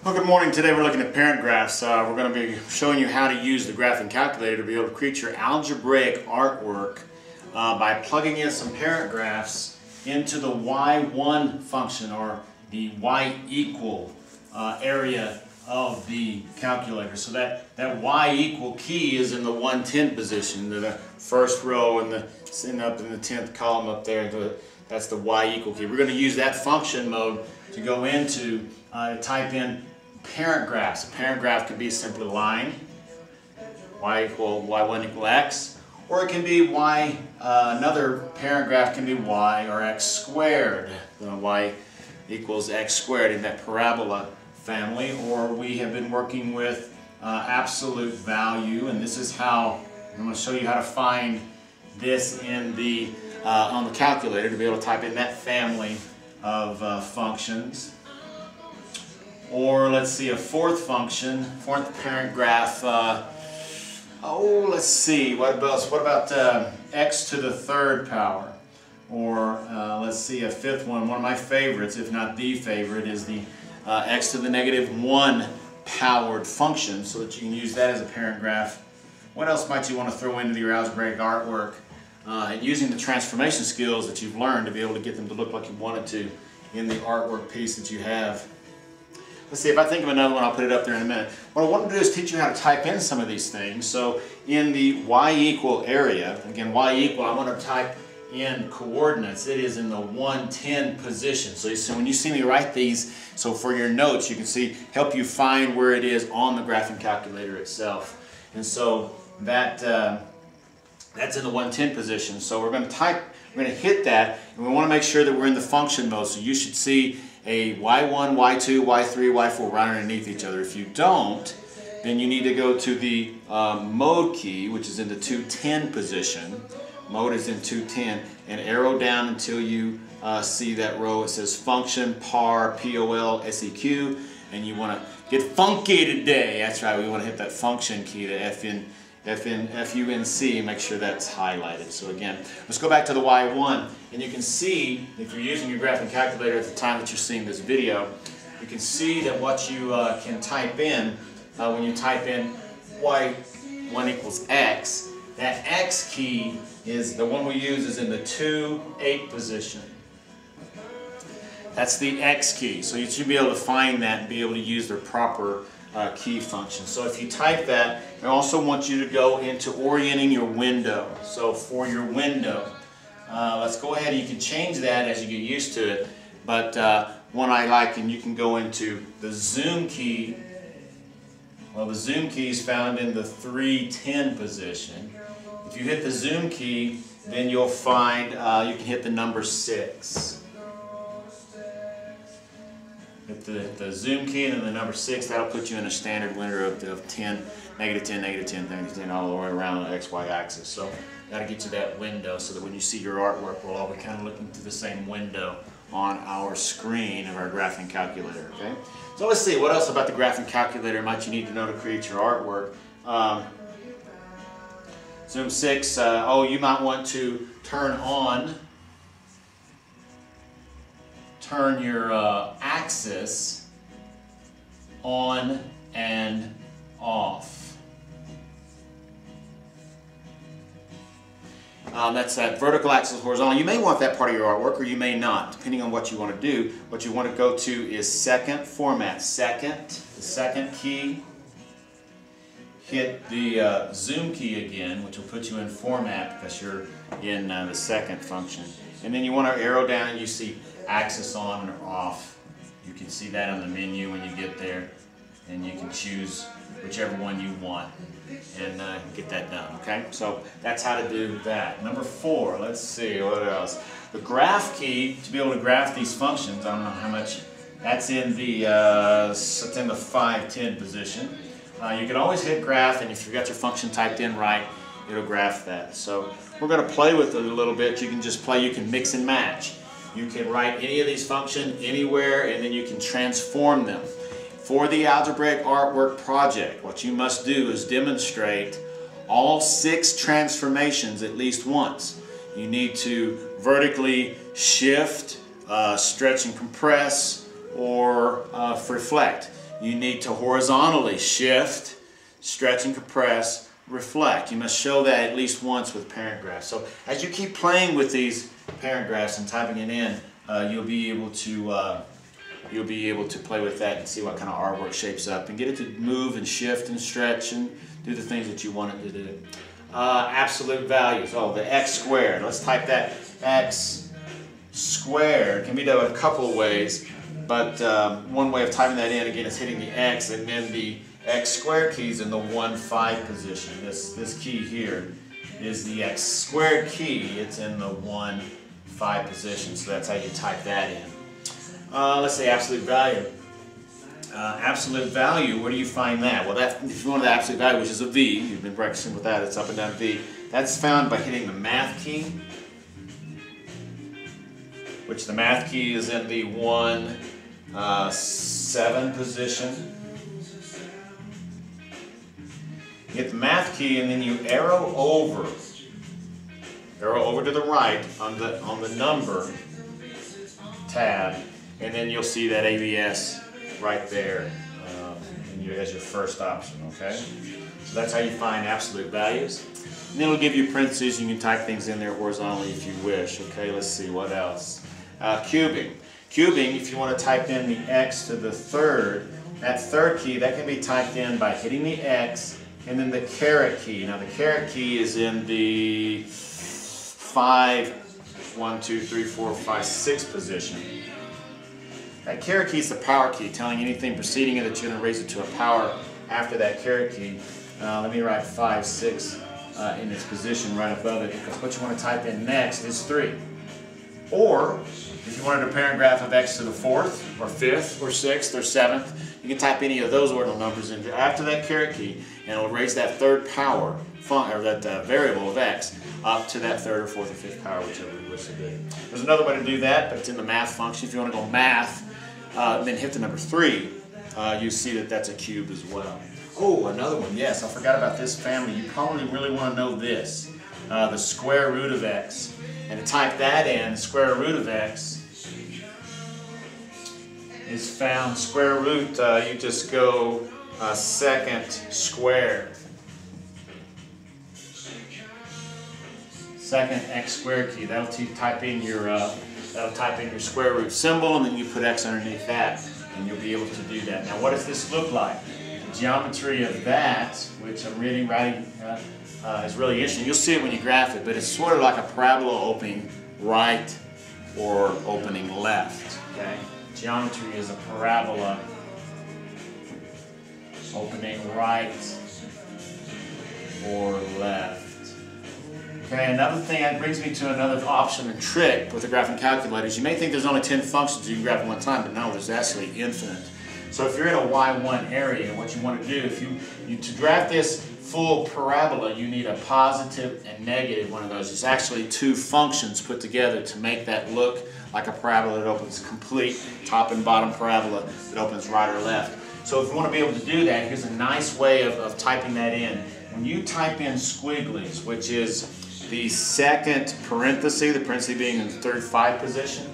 Well, good morning. Today we're looking at parent graphs. We're going to be showing you how to use the graphing calculator to be able to create your algebraic artwork by plugging in some parent graphs into the y1 function, or the y equal area of the calculator. So that y equal key is in the 110 position, the first row and up in the 10th column up there. That's the y equal key. We're going to use that function mode to go into type in parent graphs. A parent graph could be simply a line, y1 equal x, or it can be another parent graph can be y or x squared. Y equals x squared in that parabola family, or we have been working with absolute value, and this is how I'm going to show you how to find this in the on the calculator to be able to type in that family of functions. Or let's see, a fourth function, fourth parent graph. Let's see, what about x to the third power? Or let's see, a fifth one of my favorites, if not the favorite, is the x to the -1 powered function, so that you can use that as a parent graph. What else might you want to throw into your algebraic artwork? And using the transformation skills that you've learned to be able to get them to look like you wanted to in the artwork piece that you have. Let's see, if I think of another one, I'll put it up there in a minute. What I want to do is teach you how to type in some of these things. So in the y equal area, again, y equal, I want to type in coordinates. It is in the 110 position. So when you see me write these, so for your notes, you can see, help you find where it is on the graphing calculator itself. And so that's in the 110 position. So we're going to hit that, and we want to make sure that we're in the function mode. So you should see a y1, y2, y3, y4 right underneath each other. If you don't, then you need to go to the mode key, which is in the 210 position. Mode is in 210, and arrow down until you see that row. It says function, par, POL, SEQ, and you want to get funky today. That's right, we want to hit that function key, the FUNC, make sure that's highlighted. So again, let's go back to the y1, and you can see, if you're using your graphing calculator at the time that you're seeing this video, you can see that what you can type in, when you type in y1 equals x, that x key is the one we use is in the 2-8 position. That's the x key, so you should be able to find that and be able to use their proper key function. So if you type that, I also want you to go into orienting your window. So for your window, let's go ahead and you can change that as you get used to it. But one I like, and you can go into the zoom key. Well, the zoom key is found in the 310 position. If you hit the zoom key, then you'll find you can hit the number 6. Hit the zoom key and then the number 6, that'll put you in a standard window of 10, -10, -10, -10, all the way around the XY axis. So that'll get you that window so that when you see your artwork, we'll all be kind of looking through the same window on our screen of our graphing calculator. Okay. So let's see, what else about the graphing calculator might you need to know to create your artwork? Zoom 6, you might want to turn your axis on and off. That's that vertical axis, horizontal. You may want that part of your artwork, or you may not, depending on what you want to do. What you want to go to is second format. The second key. Hit the zoom key again, which will put you in format because you're in the second function. And then you want to arrow down and you see axis on or off. You can see that on the menu when you get there, and you can choose whichever one you want and get that done. Okay, so that's how to do that. Number 4, let's see what else. The graph key, to be able to graph these functions, I don't know how much, that's in the 510 position. You can always hit graph, and if you've got your function typed in right, it'll graph that. So we're going to play with it a little bit. You can just play, you can mix and match. You can write any of these functions anywhere, and then you can transform them. For the algebraic artwork project, what you must do is demonstrate all 6 transformations at least once. You need to vertically shift, stretch and compress, or reflect. you need to horizontally shift, stretch and compress, reflect. You must show that at least once with parent graphs. So as you keep playing with these parent graphs and typing it in, you'll be able to play with that and see what kind of artwork shapes up and get it to move and shift and stretch and do the things that you want it to do. Absolute values. Oh, the x squared. Let's type that. X squared can be done a couple of ways, but one way of typing that in again is hitting the x and then the x squared key is in the 1, 5 position. This key here is the x squared key. It's in the 1, 5 position, so that's how you type that in. Let's say absolute value. Absolute value, where do you find that? Well, if you want the absolute value, which is a V, you've been practicing with that, it's up and down V. That's found by hitting the math key, which the math key is in the 1, 7 position. You hit the math key and then you arrow over to the right on the number tab, and then you'll see that ABS right there as your first option, okay? So that's how you find absolute values. And then it'll give you parentheses. You can type things in there horizontally if you wish, okay? Let's see, what else? Cubing. Cubing, if you want to type in the x to the third, that third key, that can be typed in by hitting the x and then the caret key. Now the caret key is in the 5, 1, 2, 3, 4, 5, 6 position. That caret key is the power key, telling anything preceding it that you're going to raise it to a power after that caret key. Let me write 5, 6 in its position right above it, because what you want to type in next is 3. Or, if you wanted a parent graph of x to the 4th, or 5th, or 6th, or 7th, you can type any of those ordinal numbers in after that caret key, and it will raise that third power, or that variable of x, up to that 3rd or 4th or 5th power, whichever you wish to do. There's another way to do that, but it's in the math function. If you want to go math, then hit the number 3, you see that that's a cube as well. Oh, another one, yes, I forgot about this family. You probably really want to know this, the square root of x. And to type that in, the square root of x is found, square root, you just go second squared. Second x squared key. That'll type in your square root symbol, and then you put x underneath that, and you'll be able to do that. Now, what does this look like? The geometry of that, which I'm writing, is really interesting. You'll see it when you graph it, but it's sort of like a parabola opening right or opening left. Okay? Geometry is a parabola opening right or left. Okay, another thing that brings me to another option and trick with the graphing calculators. You may think there's only 10 functions you can graph at one time, but no, there's actually infinite. So if you're in a y1 area, what you want to do, to graph this full parabola, you need a positive and negative one of those. It's actually 2 functions put together to make that look like a parabola that opens complete top and bottom parabola that opens right or left. So if you want to be able to do that, here's a nice way of typing that in. When you type in squigglies, which is the second parenthesis, the parenthesis being in the 3rd 5 position,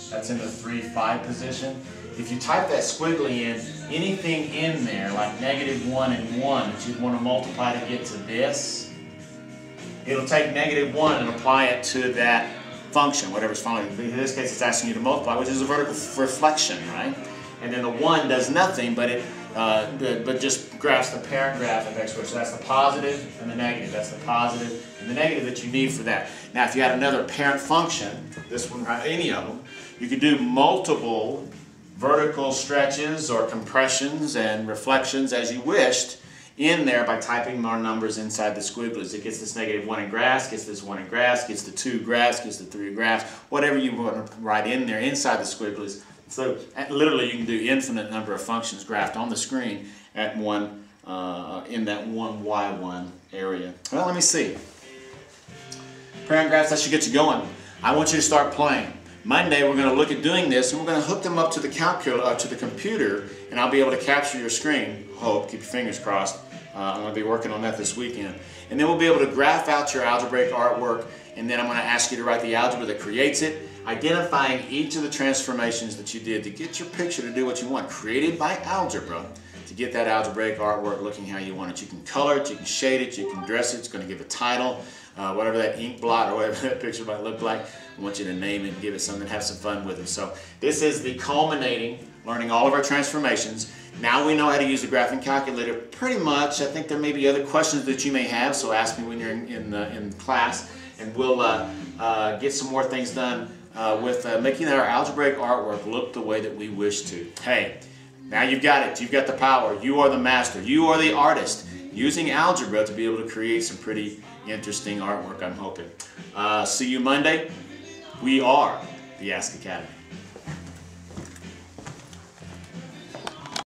that's in the 3, 5 position. If you type that squiggly in, anything in there, like -1 and 1, that you'd want to multiply to get to this, it'll take -1 and apply it to that function, whatever's following. In this case, it's asking you to multiply, which is a vertical reflection, right? And then the 1 does nothing, but just graphs the parent graph of x squared. So that's the positive and the negative. That's the positive and the negative that you need for that. Now, if you had another parent function, this one, any of them, you could do multiple vertical stretches or compressions and reflections as you wished in there by typing more numbers inside the squigglies. It gets this -1 in graphs, gets this 1 in graphs, gets the 2 graphs, gets the 3 graphs, whatever you want to write in there inside the squigglies. So literally you can do infinite number of functions graphed on the screen at in that one y1 area. Well, let me see. Parent graphs, that should get you going. I want you to start playing. Monday we're going to look at doing this, and we're going to hook them up to the computer, and I'll be able to capture your screen. Hope, keep your fingers crossed. I'm going to be working on that this weekend. And then we'll be able to graph out your algebraic artwork, and then I'm going to ask you to write the algebra that creates it. identifying each of the transformations that you did to get your picture to do what you want, created by algebra, to get that algebraic artwork looking how you want it. You can color it, you can shade it, you can dress it, it's going to give a title, whatever that ink blot or whatever that picture might look like. I want you to name it and give it something, have some fun with it. So this is the culminating, learning all of our transformations. Now we know how to use the graphing calculator pretty much. I think there may be other questions that you may have, so ask me when you're in class, and we'll get some more things done with making our algebraic artwork look the way that we wish to. Hey, now you've got it. You've got the power. You are the master. You are the artist, using algebra to be able to create some pretty interesting artwork, I'm hoping. See you Monday. We are the Ask Academy.